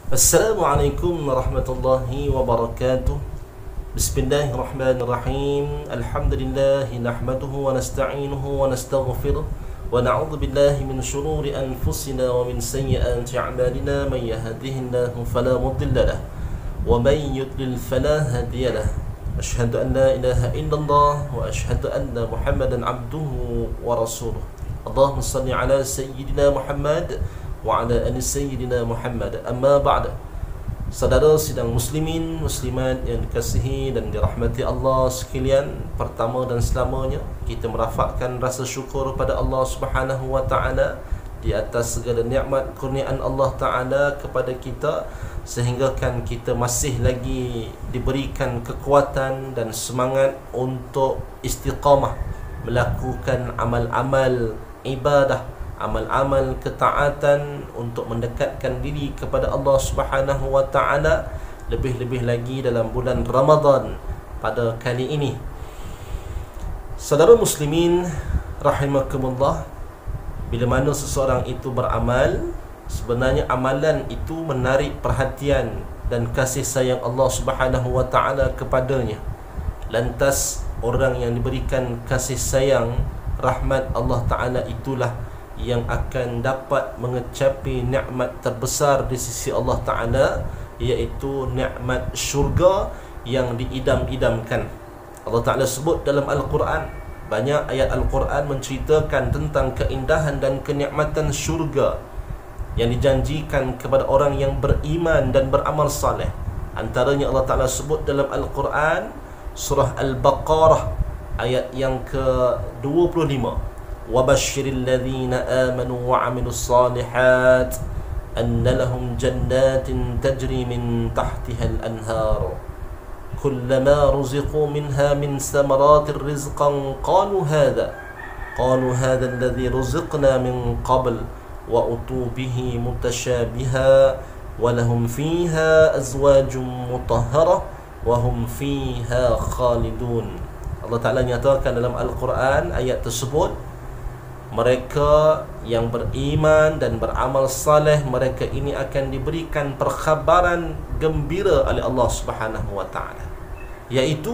Assalamualaikum warahmatullahi wabarakatuh. Bismillahirrahmanirrahim. Alhamdulillah nahmaduhu wa nasta'inuhu wa nastaghfiruh wa na'udzu billahi min shururi anfusina wa min sayyiati a'malina. Man yahdihillahu fala mudilla lahu wa man yudlil fala hadiya lahu. Asyhadu an la ilaha illallah wa asyhadu anna Muhammadan abduhu wa rasuluh. Allahumma shalli ala sayyidina Muhammad wa ala ali sayyidina Muhammad. Amma ba'd. Saudara sidang muslimin muslimat yang dikasihi dan dirahmati Allah sekalian, pertama dan selamanya kita merafakkan rasa syukur pada Allah Subhanahu wa taala di atas segala nikmat kurniaan Allah taala kepada kita, sehingga kan kita masih lagi diberikan kekuatan dan semangat untuk istiqamah melakukan amal-amal ibadah, amal-amal ketaatan untuk mendekatkan diri kepada Allah Subhanahu wa taala, lebih-lebih lagi dalam bulan Ramadan pada kali ini. Saudara muslimin rahimakumullah, bila mana seseorang itu beramal, sebenarnya amalan itu menarik perhatian dan kasih sayang Allah Subhanahu wa taala kepadanya. Lantas orang yang diberikan kasih sayang rahmat Allah taala itulah yang akan dapat mengecapi nikmat terbesar di sisi Allah Ta'ala, iaitu nikmat syurga yang diidam-idamkan. Allah Ta'ala sebut dalam Al-Quran, banyak ayat Al-Quran menceritakan tentang keindahan dan kenikmatan syurga yang dijanjikan kepada orang yang beriman dan beramal saleh. Antaranya Allah Ta'ala sebut dalam Al-Quran, surah Al-Baqarah ayat yang ke-25, وَبَشِّرِ الَّذِينَ آمَنُوا وَعَمِلُوا الصَّالِحَاتِ أَنَّ لَهُمْ جَنَّاتٍ تَجْرِي مِنْ تَحْتِهَا الْأَنْهَارُ كُلَّمَا رُزِقُوا مِنْهَا مِنْ ثَمَرَاتِ رِزْقًا قَالُوا هَذَا الَّذِي رُزِقْنَا مِنْ قَبْلُ وَأُتُوا بِهِ مُتَشَابِهًا وَلَهُمْ فِيهَا أَزْوَاجٌ مُطَهَّرَةٌ وَهُمْ فِيهَا خَالِدُونَ. Allah Ta'ala nyatakan dalam Al-Quran ayat tersebut, mereka yang beriman dan beramal saleh, mereka ini akan diberikan perkhabaran gembira oleh Allah Subhanahu wa taala, iaitu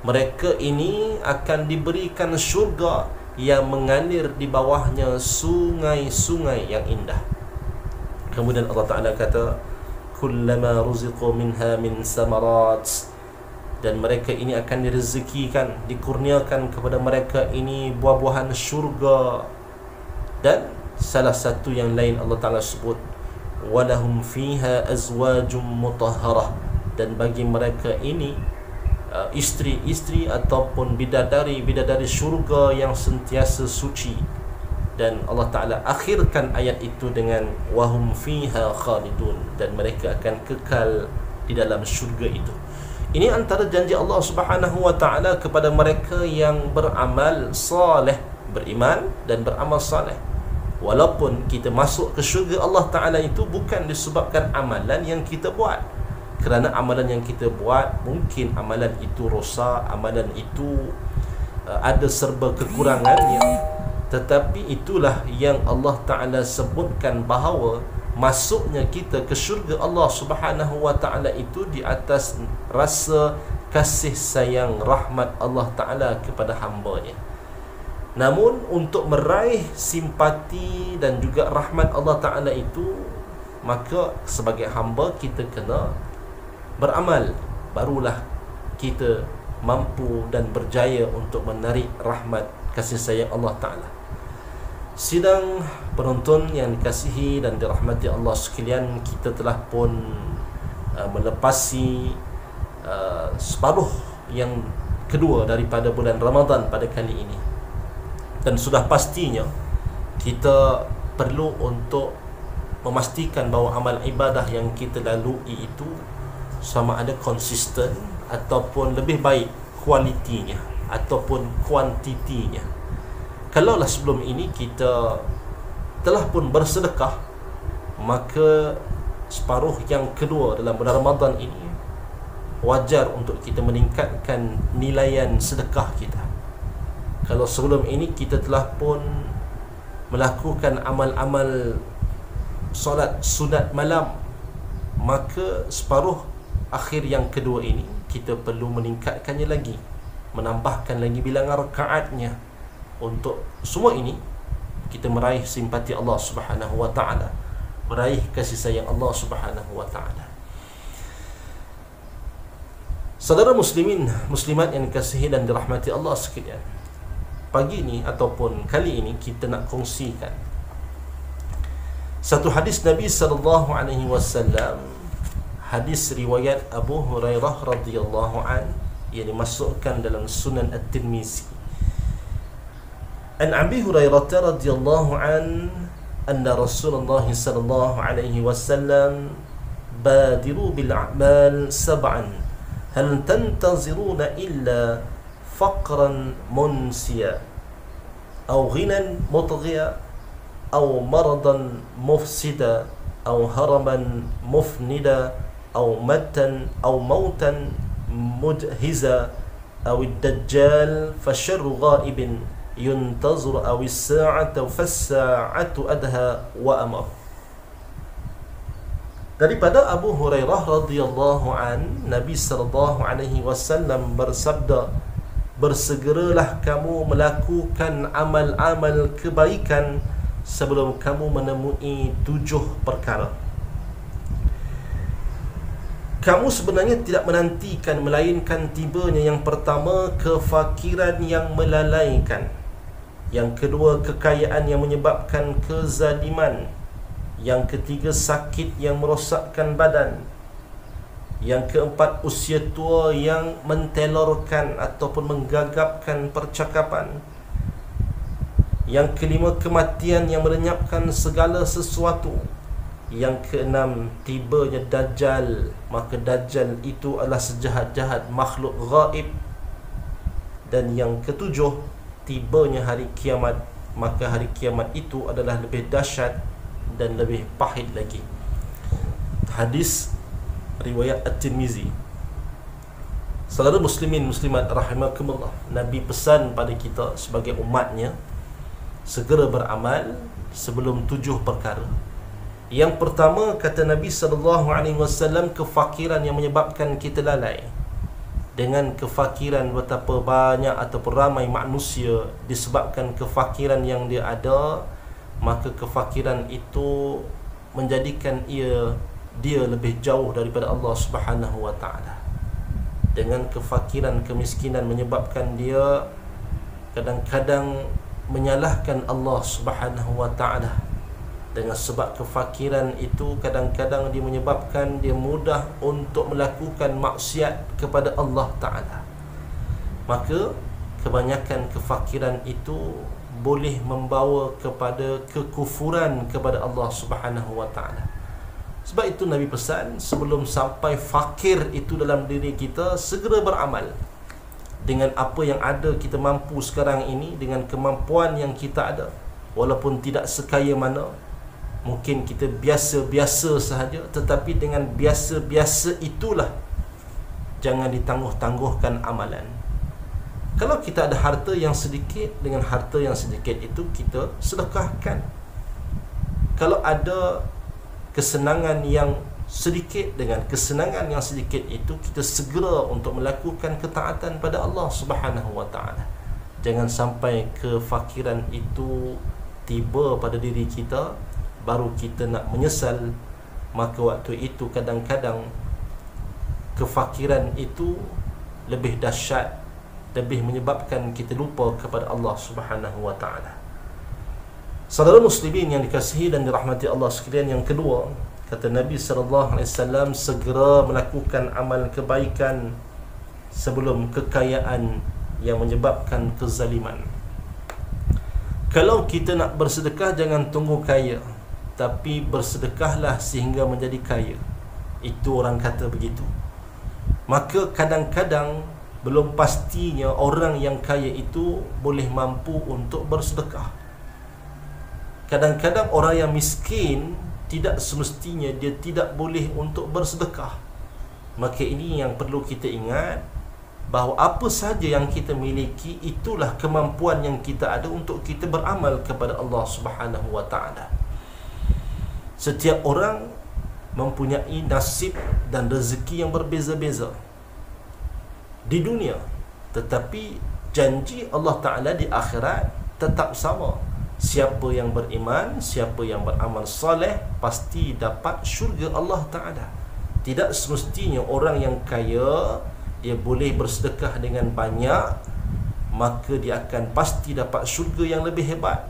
mereka ini akan diberikan syurga yang mengalir di bawahnya sungai-sungai yang indah. Kemudian Allah Ta'ala kata, kullama ruziqu minha min samarat, dan mereka ini akan direzekikan, dikurniakan kepada mereka ini buah-buahan syurga. Dan salah satu yang lain Allah Ta'ala sebut, walahum fiha azwajum mutahharah, dan bagi mereka ini isteri-isteri ataupun bidadari-bidadari syurga yang sentiasa suci. Dan Allah Ta'ala akhirkan ayat itu dengan wahum fiha khalidun, dan mereka akan kekal di dalam syurga itu. Ini antara janji Allah Subhanahu wa taala kepada mereka yang beramal saleh, beriman dan beramal saleh. Walaupun kita masuk ke syurga Allah Ta'ala itu bukan disebabkan amalan yang kita buat. Kerana amalan yang kita buat, mungkin amalan itu rosak, amalan itu ada serba kekurangannya. Tetapi itulah yang Allah Ta'ala sebutkan bahawa masuknya kita ke syurga Allah Subhanahu wa taala itu di atas rasa kasih sayang rahmat Allah Ta'ala kepada hamba-Nya. Namun untuk meraih simpati dan juga rahmat Allah Ta'ala itu, maka sebagai hamba kita kena beramal, barulah kita mampu dan berjaya untuk menarik rahmat kasih sayang Allah Ta'ala. Sidang penonton yang dikasihi dan dirahmati Allah sekalian, kita telah pun melepasi separuh yang kedua daripada bulan Ramadan pada kali ini. Dan sudah pastinya kita perlu untuk memastikan bahawa amal ibadah yang kita lalui itu sama ada konsisten ataupun lebih baik kualitinya ataupun kuantitinya. Kalaulah sebelum ini kita telah pun bersedekah, maka separuh yang kedua dalam bulan Ramadan ini wajar untuk kita meningkatkan nilaian sedekah kita. Kalau sebelum ini kita telah pun melakukan amal-amal solat sunat malam maka separuh akhir yang kedua ini kita perlu meningkatkannya lagi, menambahkan lagi bilangan rakaatnya. Untuk semua ini kita meraih simpati Allah Subhanahu wa taala, meraih kasih sayang Allah Subhanahu wa taala. Saudara muslimin, muslimat yang dikasihi dan dirahmati Allah sekalian, pagi ini ataupun kali ini kita nak kongsikan satu hadis Nabi sallallahu alaihi wasallam, hadis riwayat Abu Hurairah radhiyallahu an, yang dimasukkan dalam Sunan At-Tirmizi. An Abi Hurairah radhiyallahu an anna Rasulullah sallallahu alaihi wasallam badiru bil a'mal sab'an hal tantaziruna illa faqran munsiya aw ghinan mutghiya aw maradan mufsida aw haraman mufnida aw matan aw mautan mudhiza aw ad-dajjal fasharru ghaibin yuntazir aw as-sa'atu fas-sa'atu adha wa amar. Daripada Abu Hurairah radhiyallahu an, Nabi sallallahu alaihi wasallam bersabda, bersegeralah kamu melakukan amal-amal kebaikan sebelum kamu menemui 7 perkara. Kamu sebenarnya tidak menantikan melainkan tibanya yang pertama kefakiran yang melalaikan, yang kedua kekayaan yang menyebabkan kezaliman, yang ketiga sakit yang merosakkan badan, yang keempat usia tua yang mentelorkan ataupun menggagapkan percakapan, yang kelima kematian yang melenyapkan segala sesuatu, yang keenam tibanya Dajjal, maka Dajjal itu adalah sejahat-jahat makhluk gaib, dan yang ketujuh tibanya hari kiamat, maka hari kiamat itu adalah lebih dahsyat dan lebih pahit lagi. Hadis riwayat At-Tirmizi. Saudara muslimin muslimat rahimakumullah, Nabi pesan pada kita sebagai umatnya segera beramal sebelum 7 perkara. Yang pertama, kata Nabi sallallahu alaihi wasallam, kefakiran yang menyebabkan kita lalai. Dengan kefakiran betapa banyak ataupun ramai manusia disebabkan kefakiran yang dia ada, maka kefakiran itu menjadikan dia lebih jauh daripada Allah Subhanahu wa taala. Dengan kefakiran, kemiskinan menyebabkan dia kadang-kadang menyalahkan Allah Subhanahu wa taala. Dengan sebab kefakiran itu kadang-kadang dia menyebabkan dia mudah untuk melakukan maksiat kepada Allah taala. Maka kebanyakan kefakiran itu boleh membawa kepada kekufuran kepada Allah Subhanahu wa taala. Sebab itu Nabi pesan, sebelum sampai fakir itu dalam diri kita, segera beramal. Dengan apa yang ada kita mampu sekarang ini, dengan kemampuan yang kita ada, walaupun tidak sekaya mana, mungkin kita biasa-biasa sahaja, tetapi dengan biasa-biasa itulah jangan ditangguh-tangguhkan amalan. Kalau kita ada harta yang sedikit, dengan harta yang sedikit itu kita sedekahkan. Kalau ada kesenangan yang sedikit, dengan kesenangan yang sedikit itu kita segera untuk melakukan ketaatan pada Allah Subhanahu wa taala. Jangan sampai kefakiran itu tiba pada diri kita baru kita nak menyesal. Maka waktu itu kadang-kadang kefakiran itu lebih dahsyat, lebih menyebabkan kita lupa kepada Allah Subhanahu wa taala. Saudara muslimin yang dikasihi dan dirahmati Allah sekalian, yang kedua, kata Nabi sallallahu alaihi wasallam, segera melakukan amal kebaikan sebelum kekayaan yang menyebabkan kezaliman. Kalau kita nak bersedekah, jangan tunggu kaya, tapi bersedekahlah sehingga menjadi kaya. Itu orang kata begitu. Maka kadang-kadang belum pastinya orang yang kaya itu boleh mampu untuk bersedekah. Kadang-kadang orang yang miskin tidak semestinya dia tidak boleh untuk bersedekah. Maka ini yang perlu kita ingat, bahawa apa sahaja yang kita miliki itulah kemampuan yang kita ada untuk kita beramal kepada Allah Subhanahu wa taala. Setiap orang mempunyai nasib dan rezeki yang berbeza-beza di dunia, tetapi janji Allah Ta'ala di akhirat tetap sama. Siapa yang beriman, siapa yang beramal soleh, pasti dapat syurga Allah Ta'ala. Tidak semestinya orang yang kaya, dia boleh bersedekah dengan banyak, maka dia akan pasti dapat syurga yang lebih hebat.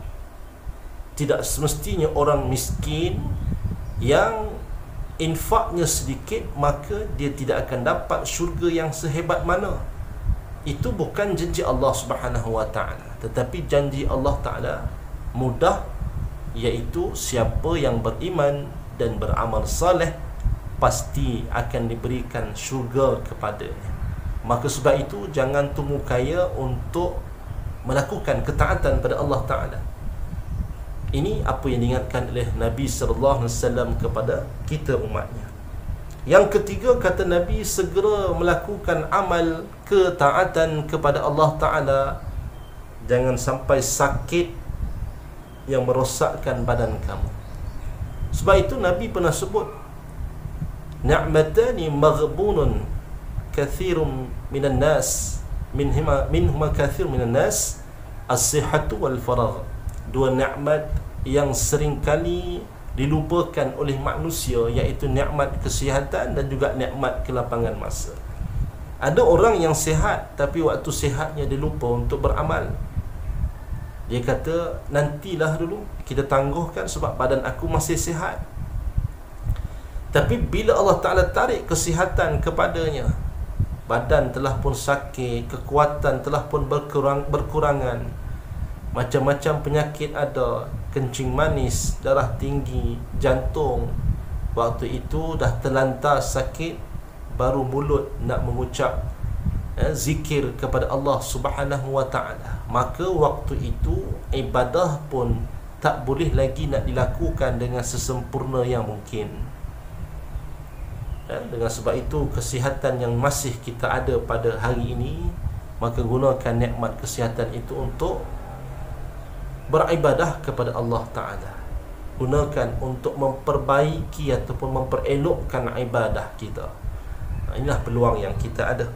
Tidak semestinya orang miskin yang infaknya sedikit, maka dia tidak akan dapat syurga yang sehebat mana. Itu bukan janji Allah Subhanahu wa Ta'ala, tetapi janji Allah Ta'ala mudah, iaitu siapa yang beriman dan beramal saleh pasti akan diberikan syurga kepadanya. Maka sebab itu jangan tunggu kaya untuk melakukan ketaatan pada Allah Ta'ala. Ini apa yang diingatkan oleh Nabi SAW kepada kita umatnya. Yang ketiga, kata Nabi, segera melakukan amal ketaatan kepada Allah Ta'ala. Jangan sampai sakit yang merosakkan badan kamu. Sebab itu Nabi pernah sebut, ni'matani maghbunun kathirun minan nas minhuma kathir minan nas as-sihhatu wal faragh. Dua nikmat yang seringkali dilupakan oleh manusia, iaitu nikmat kesihatan dan juga nikmat kelapangan masa. Ada orang yang sihat, tapi waktu sihatnya dia lupa untuk beramal. Dia kata, nantilah dulu, kita tangguhkan sebab badan aku masih sihat. Tapi bila Allah Ta'ala tarik kesihatan kepadanya, badan telah pun sakit, kekuatan telah pun berkurangan, macam-macam penyakit ada, kencing manis, darah tinggi, jantung. Waktu itu dah terlantar sakit, baru mulut nak mengucap zikir kepada Allah Subhanahu wa Ta'ala. Maka waktu itu ibadah pun tak boleh lagi nak dilakukan dengan sesempurna yang mungkin. Dengan sebab itu, kesihatan yang masih kita ada pada hari ini, maka gunakan nikmat kesihatan itu untuk beribadah kepada Allah Ta'ala. Gunakan untuk memperbaiki ataupun memperelokkan ibadah kita. Inilah peluang yang kita ada.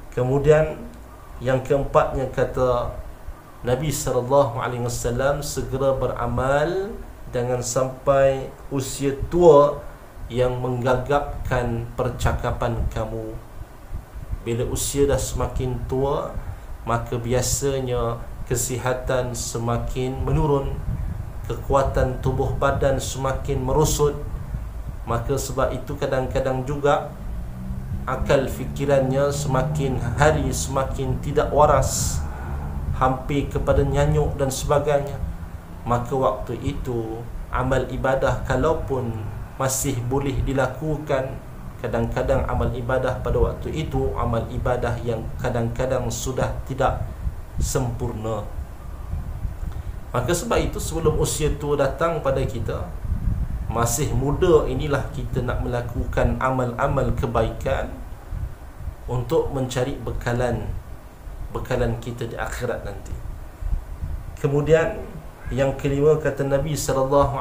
Kemudian yang keempatnya, kata Nabi SAW, segera beramal, jangan sampai usia tua yang menggagapkan percakapan kamu. Bila usia dah semakin tua, maka biasanya kesihatan semakin menurun, kekuatan tubuh badan semakin merosot. Maka sebab itu kadang-kadang juga akal fikirannya semakin hari semakin tidak waras, hampir kepada nyanyuk dan sebagainya. Maka waktu itu amal ibadah kalaupun masih boleh dilakukan, kadang-kadang amal ibadah pada waktu itu amal ibadah yang kadang-kadang sudah tidak sempurna. Maka sebab itu sebelum usia tua datang pada kita, masih muda inilah kita nak melakukan amal-amal kebaikan untuk mencari bekalan kita di akhirat nanti. Kemudian yang kelima, kata Nabi SAW,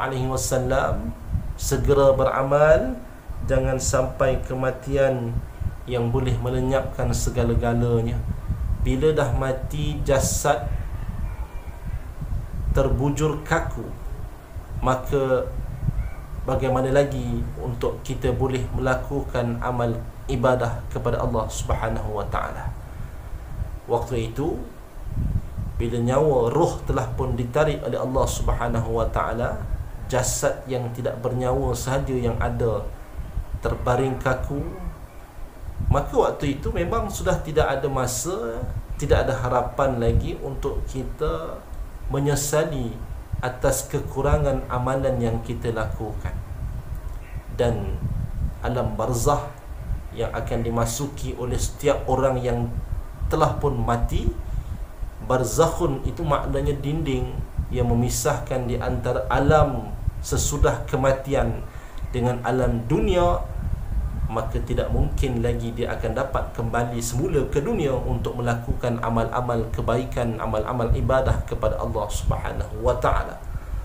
segera beramal, jangan sampai kematian yang boleh melenyapkan segala-galanya. Bila dah mati, jasad terbujur kaku, maka bagaimana lagi untuk kita boleh melakukan amal ibadah kepada Allah Subhanahu wa Ta'ala. Waktu itu, bila nyawa roh telah pun ditarik oleh Allah Subhanahu wa Ta'ala, jasad yang tidak bernyawa sahaja yang ada terbaring kaku. Maka waktu itu memang sudah tidak ada masa, tidak ada harapan lagi untuk kita menyesali atas kekurangan amalan yang kita lakukan. Dan alam barzah yang akan dimasuki oleh setiap orang yang telah pun mati, barzakhun itu maknanya dinding yang memisahkan di antara alam sesudah kematian dengan alam dunia. Maka tidak mungkin lagi dia akan dapat kembali semula ke dunia untuk melakukan amal-amal kebaikan, amal-amal ibadah kepada Allah Subhanahu wa Ta'ala.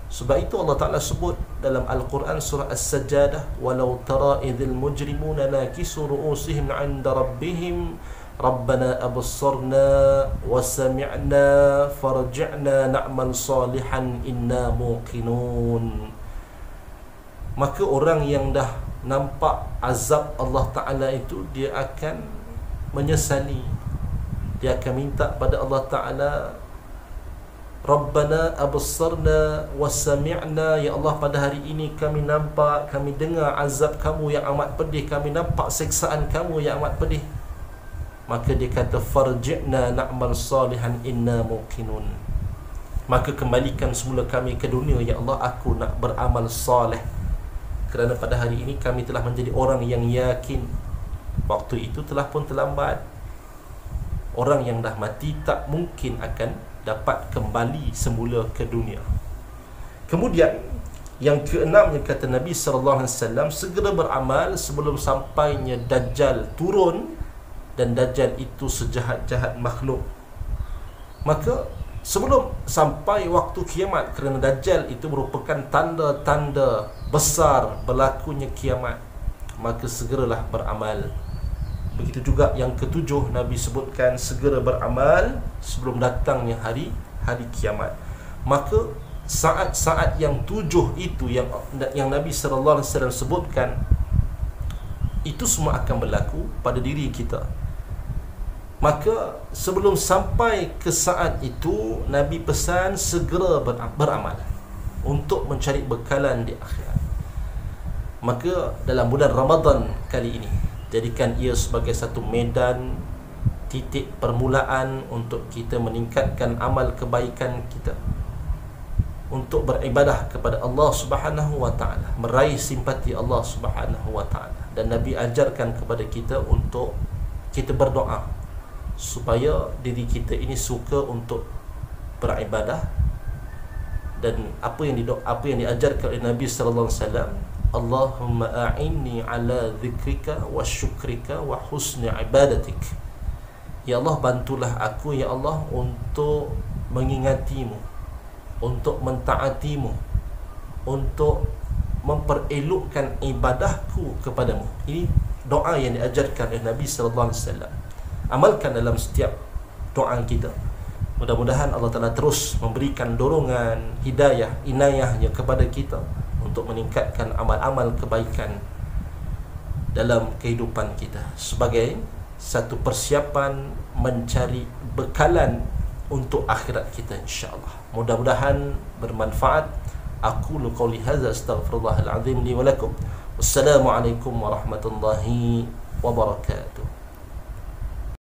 Sebab itu Allah Ta'ala sebut dalam Al-Quran surah As-Sajjadah, walau tara idzil mujrimuna nakisu ru'usihim 'inda rabbihim rabbana absarna wa sami'na farji'na na'mal salihan inna muqinun. Maka orang yang dah nampak azab Allah Ta'ala itu, dia akan menyesali, dia akan minta pada Allah Ta'ala, Rabbana absarna wa sami'na, ya Allah pada hari ini kami nampak, kami dengar azab kamu yang amat pedih, kami nampak siksaan kamu yang amat pedih. Maka dia kata farji'na na'mal salihan inna muqinun, maka kembalikan semula kami ke dunia ya Allah, aku nak beramal soleh, kerana pada hari ini kami telah menjadi orang yang yakin. Waktu itu telah pun terlambat. Orang yang dah mati tak mungkin akan dapat kembali semula ke dunia. Kemudian yang keenamnya, kata Nabi SAW, segera beramal sebelum sampainya Dajjal turun, dan Dajjal itu sejahat-jahat makhluk. Maka sebelum sampai waktu kiamat, kerana Dajjal itu merupakan tanda-tanda besar berlakunya kiamat, maka segeralah beramal. Begitu juga yang ketujuh, Nabi sebutkan segera beramal sebelum datangnya hari kiamat. Maka saat-saat yang tujuh itu yang Nabi SAW sebutkan, itu semua akan berlaku pada diri kita. Maka sebelum sampai ke saat itu, Nabi pesan segera beramal untuk mencari bekalan di akhirat. Maka dalam bulan Ramadan kali ini, jadikan ia sebagai satu medan, titik permulaan untuk kita meningkatkan amal kebaikan kita, untuk beribadah kepada Allah Subhanahu wa Ta'ala, meraih simpati Allah Subhanahu wa Ta'ala. Dan Nabi ajarkan kepada kita untuk kita berdoa supaya diri kita ini suka untuk beribadah. Dan apa yang diajarkan oleh Nabi sallallahu alaihi wasallam, Allahumma a'inni ala dzikrika wa syukrika wa husni ibadatik. Ya Allah, bantulah aku ya Allah untuk mengingatimu, untuk mentaatimu, untuk memperelokkan ibadahku kepadamu. Ini doa yang diajarkan oleh Nabi sallallahu alaihi wasallam. Amalkan dalam setiap doa kita. Mudah-mudahan Allah Ta'ala terus memberikan dorongan, hidayah, inayahnya kepada kita untuk meningkatkan amal-amal kebaikan dalam kehidupan kita, sebagai satu persiapan mencari bekalan untuk akhirat kita, insya-Allah. Mudah-mudahan bermanfaat. Aqulu qawli hadza, astaghfirullahal azim li wa lakum. Wassalamualaikum warahmatullahi wabarakatuh.